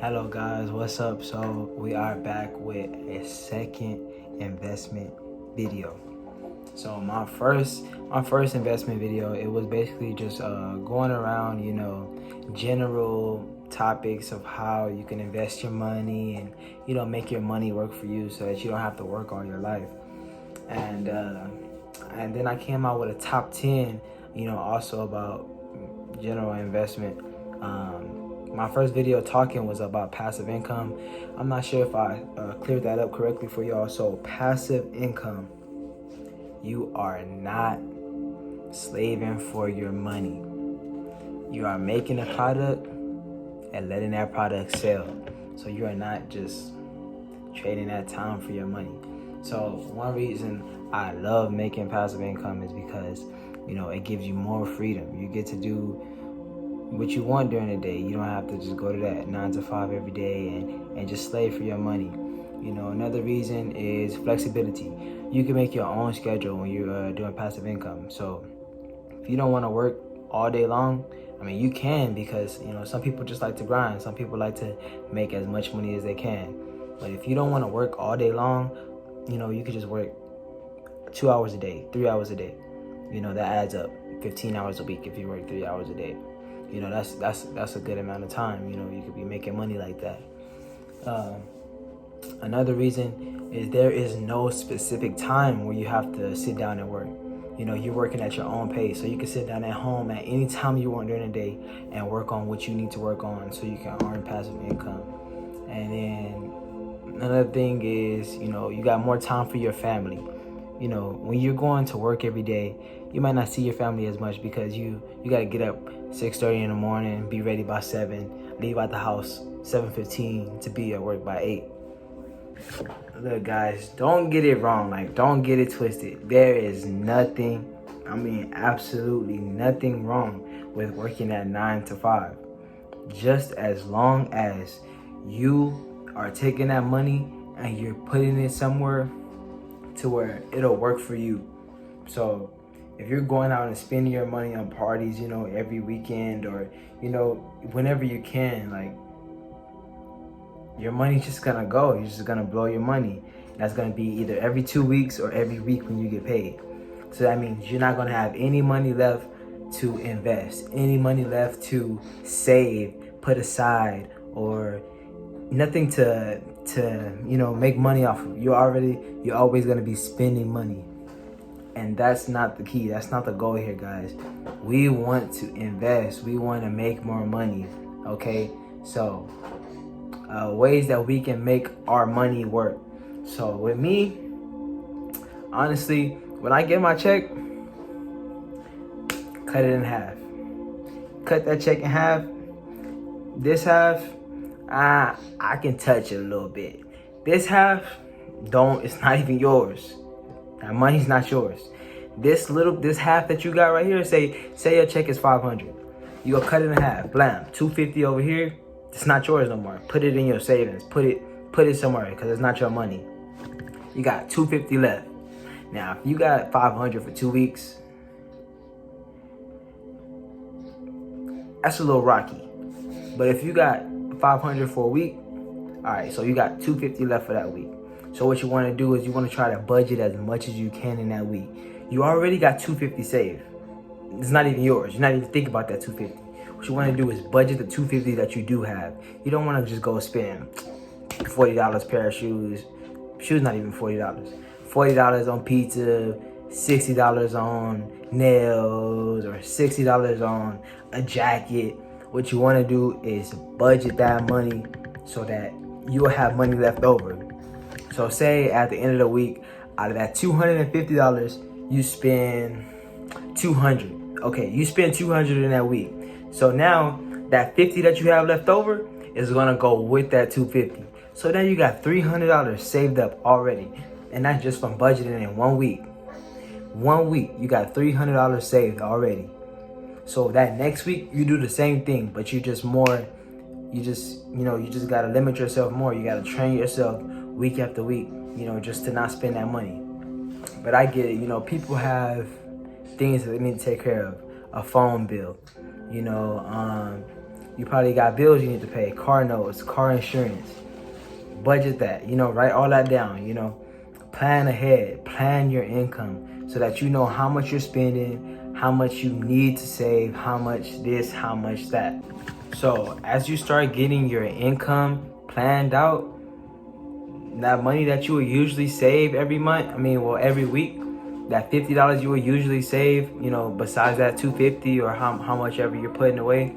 Hello guys, what's up? So we are back with a second investment video. So my first investment video, it was basically just going around, general topics of how you can invest your money and make your money work for you so that you don't have to work all your life. And and then I came out with a top 10, also about general investment. My first video talking was about passive income. I'm not sure if I cleared that up correctly for y'all. So passive income, you are not slaving for your money. You are making a product and letting that product sell. So you are not just trading that time for your money. So one reason I love making passive income is because, it gives you more freedom. You get to do what you want during the day. You don't have to just go to that 9 to 5 every day and just slave for your money. Another reason is flexibility. You can make your own schedule when you're doing passive income. So if you don't want to work all day long, you can, because some people just like to grind. Some people like to make as much money as they can. But if you don't want to work all day long, you could just work 2 hours a day, 3 hours a day. That adds up 15 hours a week if you work 3 hours a day. That's a good amount of time. You could be making money like that. Another reason is there is no specific time where you have to sit down and work. You're working at your own pace, so you can sit down at home at any time you want during the day and work on what you need to work on so you can earn passive income. And then another thing is, you got more time for your family. When you're going to work every day, you might not see your family as much because you got to get up 6:30 in the morning, be ready by 7, leave out the house 7:15 to be at work by 8. Look guys, don't get it wrong, don't get it twisted. There is nothing, absolutely nothing wrong with working at 9 to 5. Just as long as you are taking that money and you're putting it somewhere to where it'll work for you. So if you're going out and spending your money on parties, every weekend or, whenever you can, your money's just gonna go. You're just gonna blow your money. That's gonna be either every 2 weeks or every week when you get paid. So that means you're not gonna have any money left to invest, any money left to save, put aside, or nothing to make money off of. You're always gonna be spending money. And that's not the key. That's not the goal here, guys. We want to invest. We want to make more money. Okay? So, ways that we can make our money work. So, with me, honestly, when I get my check, cut it in half. Cut that check in half. This half, I can touch it a little bit. This half, it's not even yours. That money's not yours. This half that you got right here, say your check is 500. You go cut it in half. Blam, 250 over here. It's not yours no more. Put it in your savings. Put it somewhere because it's not your money. You got 250 left. Now, if you got 500 for 2 weeks, that's a little rocky. But if you got 500 for a week, all right, so you got 250 left for that week. So what you want to do is you want to try to budget as much as you can in that week. You already got 250 saved. It's not even yours. You're not even thinking about that 250. What you want to do is budget the 250 that you do have. You don't want to just go spend $40 pair of shoes. Shoes not even $40. $40 on pizza, $60 on nails, or $60 on a jacket. What you want to do is budget that money so that you will have money left over. So say at the end of the week, out of that $250, you spend $200. Okay, you spend $200 in that week. So now that $50 that you have left over is gonna go with that $250. So now you got $300 saved up already, and that's just from budgeting in 1 week. 1 week, you got $300 saved already. So that next week you do the same thing, but you just gotta limit yourself more. You gotta train yourself week after week, just to not spend that money. But I get it, people have things that they need to take care of. A phone bill, You probably got bills you need to pay, car notes, car insurance. Budget that, write all that down, plan ahead, plan your income so that you know how much you're spending, how much you need to save, how much this, how much that. So as you start getting your income planned out, that money that you would usually save every month, every week, that $50 you would usually save, besides that $250 or how much ever you're putting away,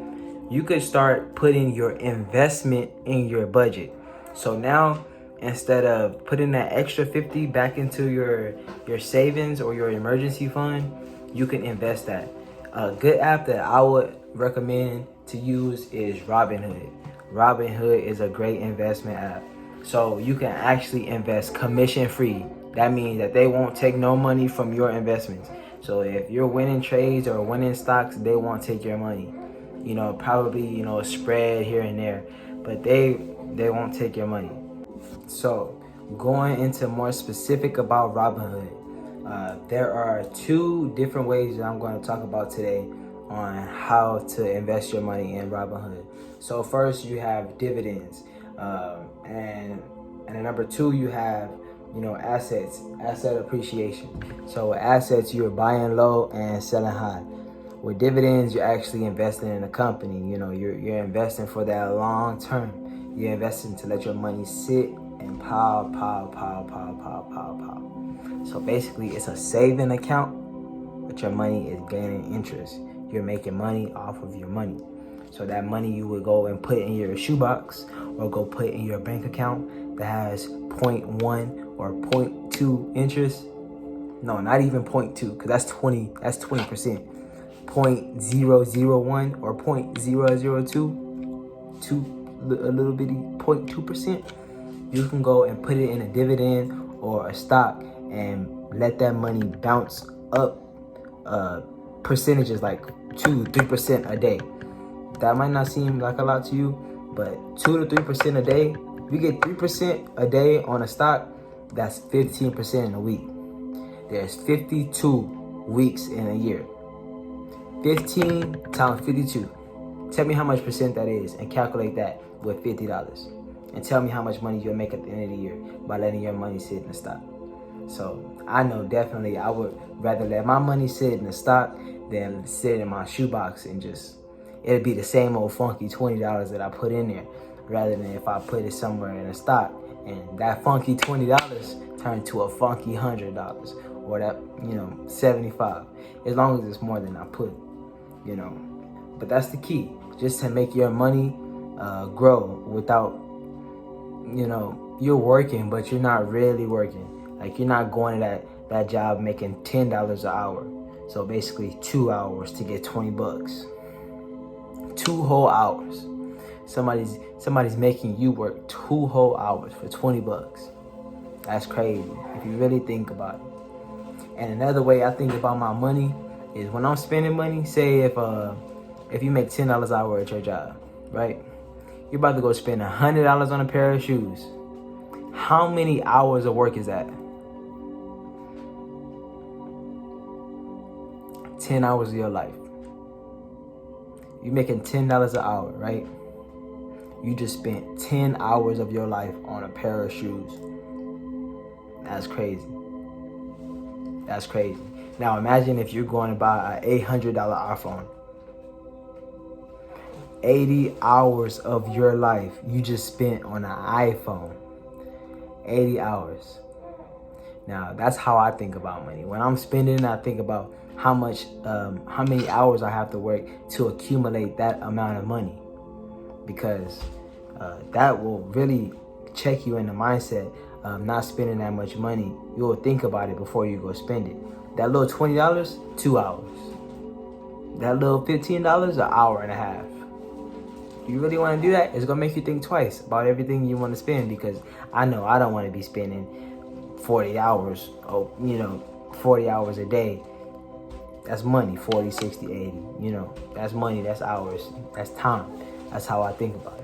you could start putting your investment in your budget. So now, instead of putting that extra $50 back into your savings or your emergency fund, you can invest that. A good app that I would recommend to use is Robinhood. Robinhood is a great investment app. So you can actually invest commission free. That means that they won't take no money from your investments. So if you're winning trades or winning stocks, they won't take your money. Probably, a spread here and there, but they won't take your money. So going into more specific about Robinhood, there are 2 different ways that I'm going to talk about today on how to invest your money in Robinhood. So first you have dividends, and number 2 you have asset appreciation. So with assets, you're buying low and selling high. With dividends, you're actually investing in a company. You're investing for that long term. You're investing to let your money sit and pile. So basically, it's a saving account, but your money is gaining interest. You're making money off of your money. So that money you would go and put in your shoebox or go put in your bank account that has 0.1 or 0.2 interest. No, not even 0.2, because that's 20%. 0.001 or 0.002, a little bitty 0.2%. You can go and put it in a dividend or a stock and let that money bounce up percentages like 2-3% a day. That might not seem like a lot to you, but 2 to 3% a day, if you get 3% a day on a stock, that's 15% in a week. There's 52 weeks in a year. 15 times 52. Tell me how much percent that is and calculate that with $50. And tell me how much money you'll make at the end of the year by letting your money sit in the stock. So I know definitely I would rather let my money sit in the stock than sit in my shoebox and it'd be the same old funky $20 that I put in there, rather than if I put it somewhere in a stock and that funky $20 turned to a funky $100 or that, $75, as long as it's more than I put, But that's the key, just to make your money grow without, you're working, but you're not really working. Like, you're not going to that job making $10 an hour. So basically 2 hours to get $20. 2 whole hours. Somebody's making you work 2 whole hours for $20. That's crazy if you really think about it. And another way I think about my money is when I'm spending money. Say if you make $10 an hour at your job, right? You're about to go spend $100 on a pair of shoes. How many hours of work is that? 10 hours of your life. You're making $10 an hour, right? You just spent 10 hours of your life on a pair of shoes. That's crazy. That's crazy. Now imagine if you're going to buy an $800 iPhone. 80 hours of your life you just spent on an iPhone. 80 hours. Now that's how I think about money. When I'm spending, I think about how many hours I have to work to accumulate that amount of money, because that will really check you in the mindset of not spending that much money. You will think about it before you go spend it. That little $20, 2 hours. That little $15, an hour and a half. You really want to do that? It's going to make you think twice about everything you want to spend, because I know I don't want to be spending 40 hours, 40 hours a day. That's money, 40, 60, 80, that's money, that's hours, that's time. That's how I think about it.